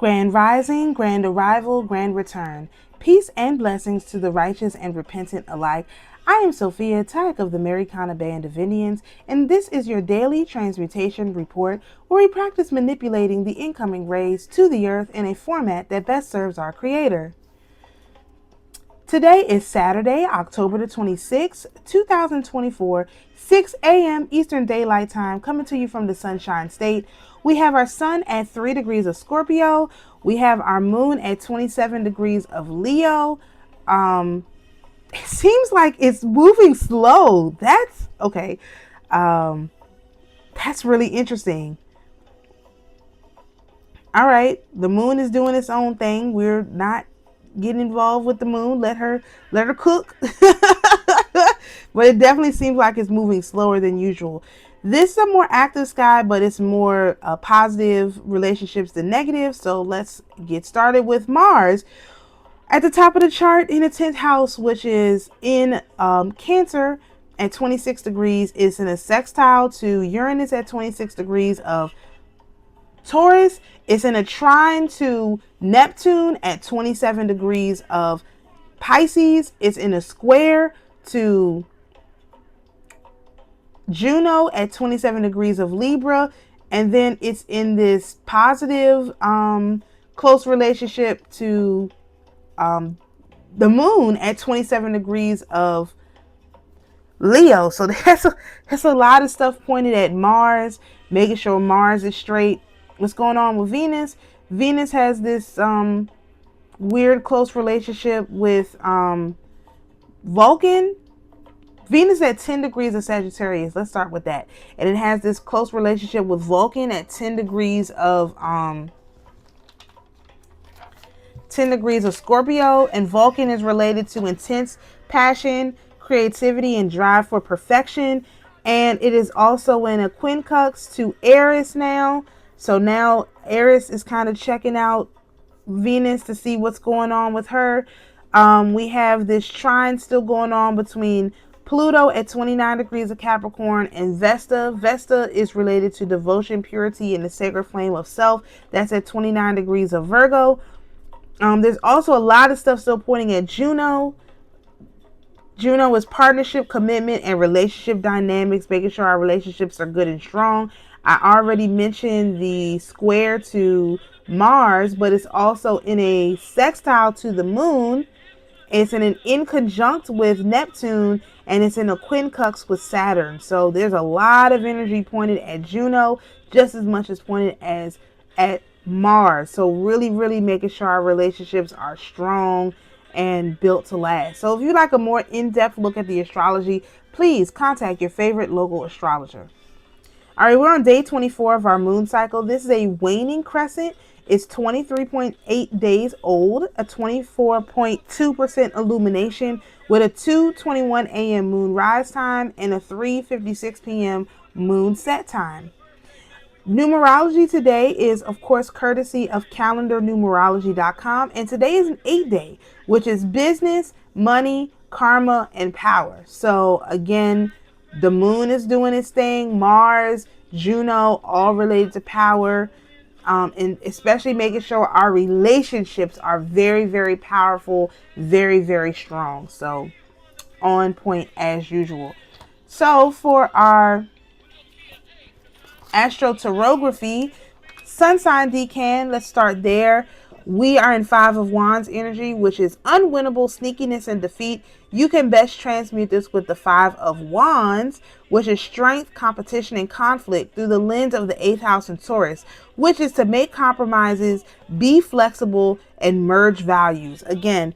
Grand rising, grand arrival, grand return. Peace and blessings to the righteous and repentant alike. I am Sophia, Tayac of the AmaruKhan Band of Indians, and this is your daily transmutation report where we practice manipulating the incoming rays to the earth in a format that best serves our Creator. Today is Saturday, October the 26th, 2024, 6 a.m. Eastern Daylight Time, coming to you from the Sunshine State. We have our sun at 3 degrees of Scorpio. We have our moon at 27 degrees of Leo. It seems like it's moving slow. That's okay. That's really interesting. All right. The moon is doing its own thing. We're not getting involved with the moon. Let her cook. But it definitely seems like it's moving slower than usual. This is a more active sky, but it's more positive relationships than negative. So let's get started with Mars at the top of the chart in the 10th house, which is in Cancer at 26 degrees. It's in a sextile to Uranus at 26 degrees of Taurus. It's in a trine to Neptune at 27 degrees of Pisces. It's in a square to Juno at 27 degrees of Libra. And then it's in this positive close relationship to the moon at 27 degrees of Leo. So that's a lot of stuff pointed at Mars, making sure Mars is straight. What's going on with Venus? Venus has this weird close relationship with Vulcan. Venus at 10 degrees of Sagittarius. Let's start with that. And it has this close relationship with Vulcan at 10 degrees of Scorpio. And Vulcan is related to intense passion, creativity, and drive for perfection. And it is also in a quincunx to Eris now. So now Eris is kind of checking out Venus to see what's going on with her. We have this trine still going on between Pluto at 29 degrees of Capricorn and Vesta. Vesta is related to devotion, purity, and the sacred flame of self. That's at 29 degrees of Virgo. There's also a lot of stuff still pointing at Juno. Juno is partnership, commitment, and relationship dynamics, making sure our relationships are good and strong. I already mentioned the square to Mars, but it's also in a sextile to the moon. It's in an inconjunct with Neptune, and it's in a quincunx with Saturn. So there's a lot of energy pointed at Juno, just as much as pointed as at Mars. So really, really making sure our relationships are strong and built to last. So if you'd like a more in-depth look at the astrology, please contact your favorite local astrologer. All right, we're on day 24 of our moon cycle. This is a waning crescent. It's 23.8 days old, a 24.2% illumination with a 2:21 a.m. moon rise time and a 3:56 p.m. moon set time. Numerology today is, of course, courtesy of calendarnumerology.com. And today is an 8-day, which is business, money, karma, and power. So again, the moon is doing its thing. Mars, Juno, all related to power. And especially making sure our relationships are very, very powerful, very, very strong. So on point as usual. So for our astrotarography, sun sign decan, let's start there. We are in 5 of Wands energy, which is unwinnable, sneakiness, and defeat. You can best transmute this with the 5 of Wands, which is strength, competition, and conflict through the lens of the 8th house in Taurus, which is to make compromises, be flexible, and merge values. Again,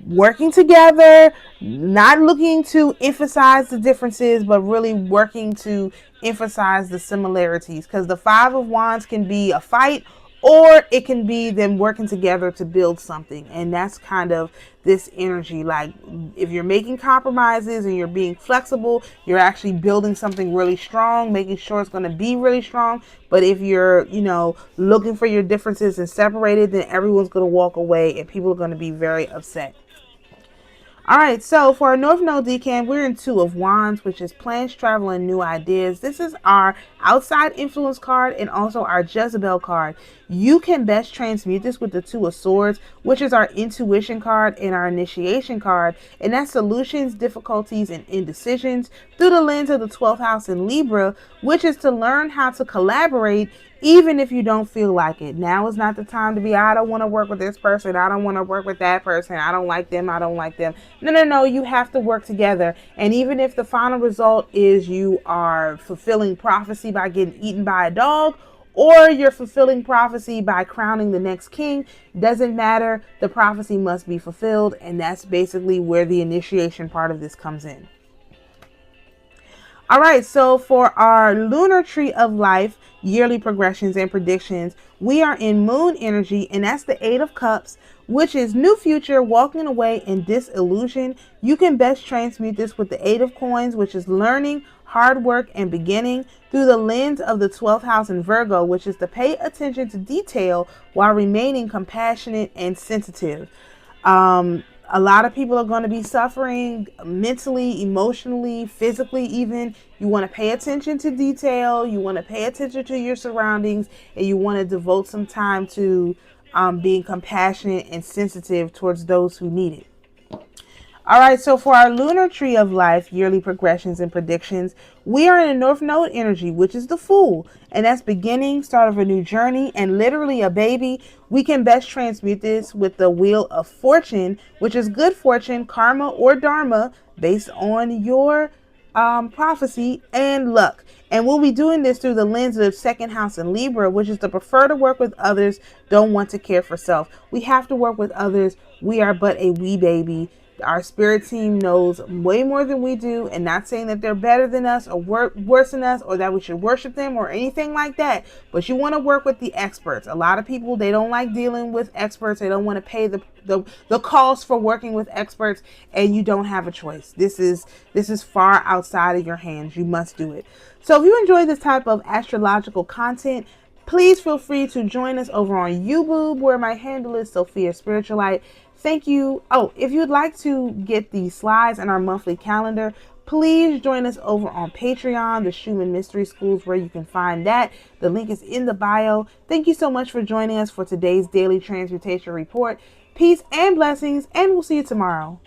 working together, not looking to emphasize the differences, but really working to emphasize the similarities, because the 5 of Wands can be a fight, or it can be them working together to build something. And that's kind of this energy. Like if you're making compromises and you're being flexible, you're actually building something really strong, making sure it's going to be really strong. But if you're, looking for your differences and separated, then everyone's going to walk away and people are going to be very upset. All right, so for our North Node decan, we're in Two of Wands, which is plans, travel, and new ideas. This is our outside influence card and also our Jezebel card. You can best transmute this with the Two of Swords, which is our intuition card and our initiation card, and that's solutions, difficulties, and indecisions through the lens of the 12th house in Libra, which is to learn how to collaborate even if you don't feel like it. Now is not the time to be, I don't want to work with this person, I don't want to work with that person, I don't like them, I don't like them. No, you have to work together. And even if the final result is you are fulfilling prophecy by getting eaten by a dog, or you're fulfilling prophecy by crowning the next king, doesn't matter. The prophecy must be fulfilled, and that's basically where the initiation part of this comes in. All right, so for our lunar tree of life, yearly progressions and predictions, we are in moon energy, and that's the Eight of Cups, which is new future, walking away, and disillusion. You can best transmute this with the Eight of Coins, which is learning, hard work, and beginning through the lens of the 12th house in Virgo, which is to pay attention to detail while remaining compassionate and sensitive. A lot of people are going to be suffering mentally, emotionally, physically even. You want to pay attention to detail. You want to pay attention to your surroundings, and you want to devote some time to being compassionate and sensitive towards those who need it. All right, so for our lunar tree of life, yearly progressions and predictions, we are in a North Node energy, which is the Fool, and that's beginning, start of a new journey, and literally a baby. We can best transmute this with the Wheel of Fortune, which is good fortune, karma, or dharma, based on your prophecy and luck. And we'll be doing this through the lens of second house in Libra, which is to prefer to work with others, don't want to care for self. We have to work with others. We are but a wee baby. Our spirit team knows way more than we do, and not saying that they're better than us or worse than us or that we should worship them or anything like that, but you want to work with the experts. A lot of people, they don't like dealing with experts. They don't want to pay the cost for working with experts, and you don't have a choice. This is far outside of your hands. You must do it. So if you enjoy this type of astrological content, please feel free to join us over on YouTube, where my handle is Sophia Spiritualite. Thank you. Oh, if you'd like to get the slides and our monthly calendar, please join us over on Patreon, the Schumann Mystery Schools, where you can find that. The link is in the bio. Thank you so much for joining us for today's daily transmutation report. Peace and blessings, and we'll see you tomorrow.